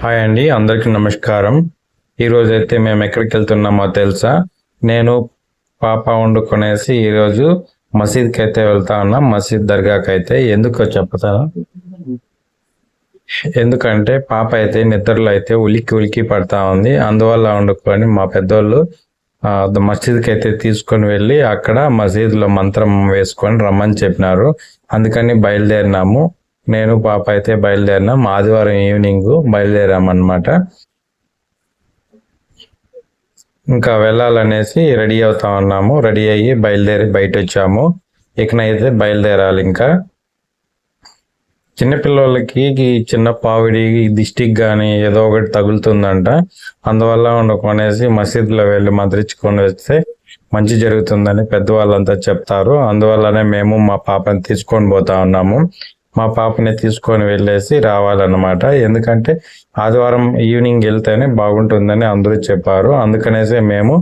Hi అండి, అందరికీ నమస్కారం. ఈరోజైతే మేము ఎక్కడికి వెళ్తున్నామో తెలుసా? నేను పాప వండుకొనేసి ఈరోజు మసీద్కి అయితే వెళ్తా ఉన్నాం. మసీద్ దర్గాకి అయితే. ఎందుకో చెప్తాను. ఎందుకంటే పాప అయితే నిద్రలో అయితే ఉలిక్కి ఉలిక్కి పడతా ఉంది. అందువల్ల వండుకొని మా పెద్దోళ్ళు మసీద్కి అయితే తీసుకొని వెళ్ళి అక్కడ మసీద్లో మంత్రం వేసుకొని రమ్మని చెప్పినారు. అందుకని బయలుదేరినాము. నేను పాప అయితే బయలుదేరినాం. ఆదివారం ఈవినింగ్ బయలుదేరామన్నమాట. ఇంకా వెళ్ళాలనేసి రెడీ అవుతా ఉన్నాము. రెడీ అయ్యి బయలుదేరి బయట వచ్చాము. ఇకనైతే బయలుదేరాలి. ఇంకా చిన్నపిల్లలకి చిన్న పావిడి దిష్టికి కానీ ఏదో ఒకటి తగులుతుందంట. అందువల్ల కొనేసి మసీదులో వెళ్ళి మంత్రించుకొని వస్తే మంచి జరుగుతుందని పెద్దవాళ్ళంతా చెప్తారు. అందువల్లనే మేము మా పాపని తీసుకొని పోతా ఉన్నాము. మా పాపని తీసుకొని వెళ్ళేసి రావాలన్నమాట. ఎందుకంటే ఆదివారం ఈవినింగ్ వెళ్తేనే బాగుంటుందని అందరూ చెప్పారు. అందుకనేసి మేము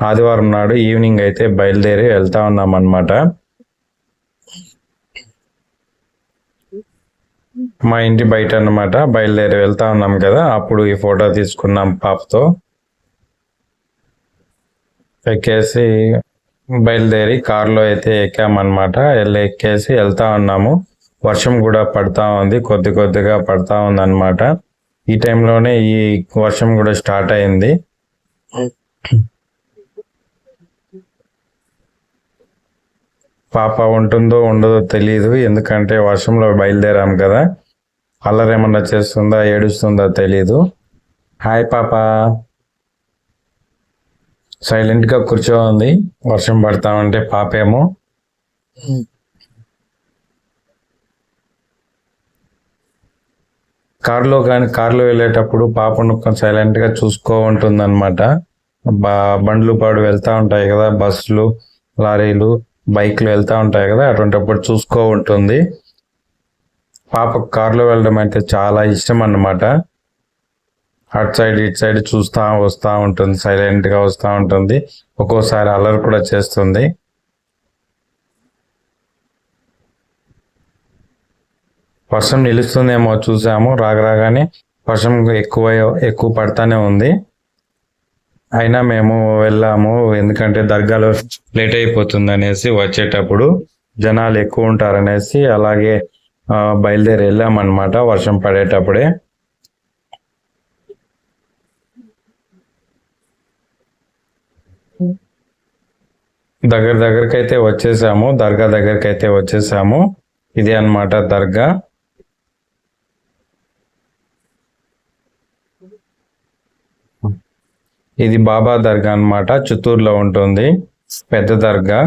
ఆదివారం నాడు ఈవినింగ్ అయితే బయలుదేరి వెళ్తా ఉన్నాం అన్నమాట. మా ఇంటి బయట అన్నమాట. బయలుదేరి వెళ్తా ఉన్నాం కదా, అప్పుడు ఈ ఫోటో తీసుకున్నాం పాపతో. ఎక్కేసి బయలుదేరి కారులో అయితే ఎక్కామన్నమాట. ఎక్కేసి వెళ్తా ఉన్నాము. వర్షం కూడా పడతా ఉంది, కొద్ది కొద్దిగా పడతా ఉంది అన్నమాట. ఈ టైంలోనే ఈ వర్షం కూడా స్టార్ట్ అయింది. పాప ఉంటుందో ఉండదో తెలియదు. ఎందుకంటే వర్షంలో బయలుదేరాం కదా, అల్లరేమన్నా చేస్తుందా ఏడుస్తుందా తెలీదు. హాయ్ పాప. సైలెంట్గా కూర్చోంది. వర్షం పడతా ఉంటే పాపేమో కారులో వెళ్ళేటప్పుడు పాపను సైలెంట్గా చూసుకో ఉంటుంది అనమాట. బండ్లు పాడు వెళ్తూ ఉంటాయి కదా, బస్సులు లారీలు బైక్లు వెళ్తూ ఉంటాయి కదా, అటువంటిప్పుడు చూసుకో ఉంటుంది. పాపకు కారులో వెళ్ళడం అంటే చాలా ఇష్టం అన్నమాట. అటు సైడ్ ఇటు సైడ్ చూస్తూ వస్తూ ఉంటుంది, సైలెంట్గా వస్తూ ఉంటుంది. ఒక్కోసారి అల్లరి కూడా చేస్తుంది. వర్షం నిలుస్తుందేమో చూసాము. రాగానే వర్షం ఎక్కువ పడతానే ఉంది. అయినా మేము వెళ్ళాము. ఎందుకంటే దర్గాలో లేట్ అయిపోతుంది అనేసి, వచ్చేటప్పుడు జనాలు ఎక్కువ ఉంటారనేసి అలాగే బయలుదేరి వెళ్ళామన్నమాట వర్షం పడేటప్పుడే. దగ్గరకైతే వచ్చేసాము. దర్గా దగ్గరికి అయితే వచ్చేసాము. ఇదే అన్నమాట దర్గా. ఇది బాబా దర్గా అన్నమాట. చిత్తూరులో ఉంటుంది, పెద్ద దర్గా.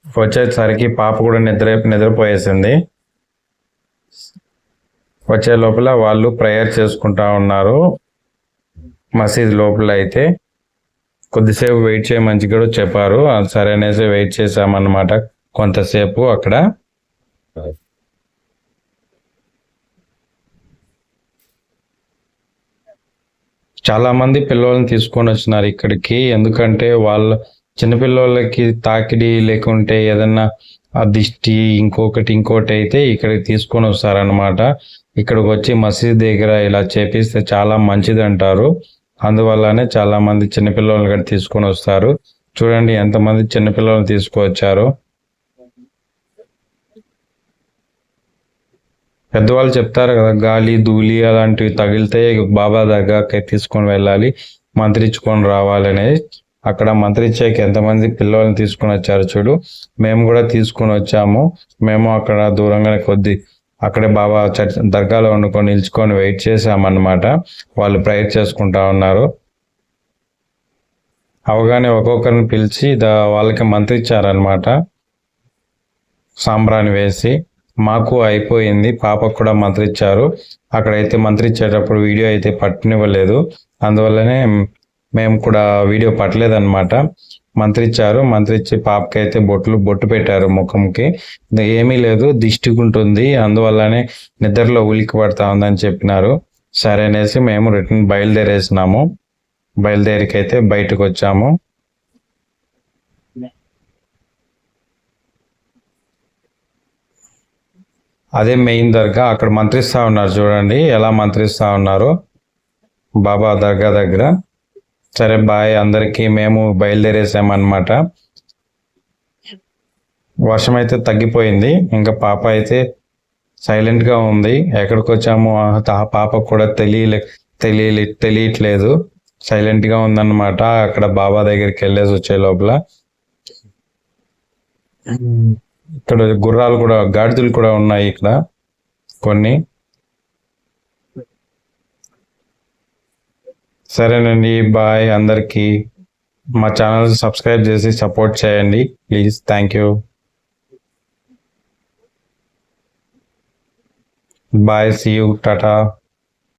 వచ్చేసరికి పాప కూడా నిద్రపోయేసింది. వచ్చే లోపల వాళ్ళు ప్రేయర్ చేసుకుంటా ఉన్నారు మసీద్ లోపల. అయితే కొద్దిసేపు వెయిట్ చేయమని కూడా చెప్పారు. సరే అనేసి వెయిట్ చేసామన్నమాట కొంతసేపు అక్కడ. చాలా మంది పిల్లల్ని తీసుకొని వచ్చినారు ఇక్కడికి. ఎందుకంటే వాళ్ళ చిన్నపిల్లలకి తాకిడి లేకుంటే ఏదన్నా దిష్టి ఇంకోటి అయితే ఇక్కడికి తీసుకొని వస్తారనమాట. ఇక్కడికి వచ్చి మసీద్ దగ్గర ఇలా చేపిస్తే చాలా మంచిది అంటారు. అందువల్లనే చాలా మంది చిన్నపిల్లల్ని కూడా తీసుకొని వస్తారు. చూడండి ఎంతమంది చిన్నపిల్లల్ని తీసుకువచ్చారు. పెద్దవాళ్ళు చెప్తారు కదా, గాలి ధూళి అలాంటివి తగిలితే బాబా దగ్గరకి తీసుకొని వెళ్ళాలి, మంత్రించుకొని రావాలనేది. అక్కడ మంత్రించేకి ఎంతమంది పిల్లల్ని తీసుకొని వచ్చారు చూడు. మేము కూడా తీసుకొని వచ్చాము. మేము అక్కడ దూరంగానే అక్కడే బాబా దర్గాలో నిల్చుకొని వెయిట్ చేసామన్నమాట. వాళ్ళు ప్రేయర్ చేసుకుంటా ఉన్నారు. అవగానే ఒక్కొక్కరిని పిలిచి వాళ్ళకి మంత్రించారనమాట, సాంబ్రాన్ని వేసి. మాకు అయిపోయింది, పాపకు కూడా మంత్రించారు. అక్కడైతే మంత్రించేటప్పుడు వీడియో అయితే పట్టనివ్వలేదు. అందువల్లనే మేము కూడా వీడియో పట్టలేదన్నమాట. మంత్రించి పాపకైతే బొట్టు పెట్టారు ముఖంకి. ఏమీ లేదు, దిష్టిగుంటుంది, అందువల్లనే నిద్రలో ఉలికి పడతా ఉందని చెప్పినారు. సరే అనేసి మేము రిటర్న్ బయలుదేరేసినాము. బయలుదేరికైతే బయటకు వచ్చాము. అదే మెయిన్ దర్గా. అక్కడ మంత్రిస్తా ఉన్నారు చూడండి, ఎలా మంత్రిస్తా ఉన్నారు. బాబా దర్గా దగ్గర. సరే బాయ్ అందరికీ. మేము బయలుదేరేసామన్నమాట. వర్షం అయితే తగ్గిపోయింది. ఇంకా పాప అయితే సైలెంట్గా ఉంది. ఎక్కడికి వచ్చాము ఆ పాపకు కూడా తెలియట్లేదు. సైలెంట్గా ఉందన్నమాట. అక్కడ బాబా దగ్గరికి వెళ్ళేసి వచ్చే లోపల ఇక్కడ గుర్రాలు కూడా, గాడిదలు కూడా ఉన్నాయి ఇక్కడ కొన్ని. సరేనండి, బాయ్ అందరికీ. మా ఛానల్ సబ్స్క్రైబ్ చేసి సపోర్ట్ చేయండి please. Thank you. Bye, see you, Tata.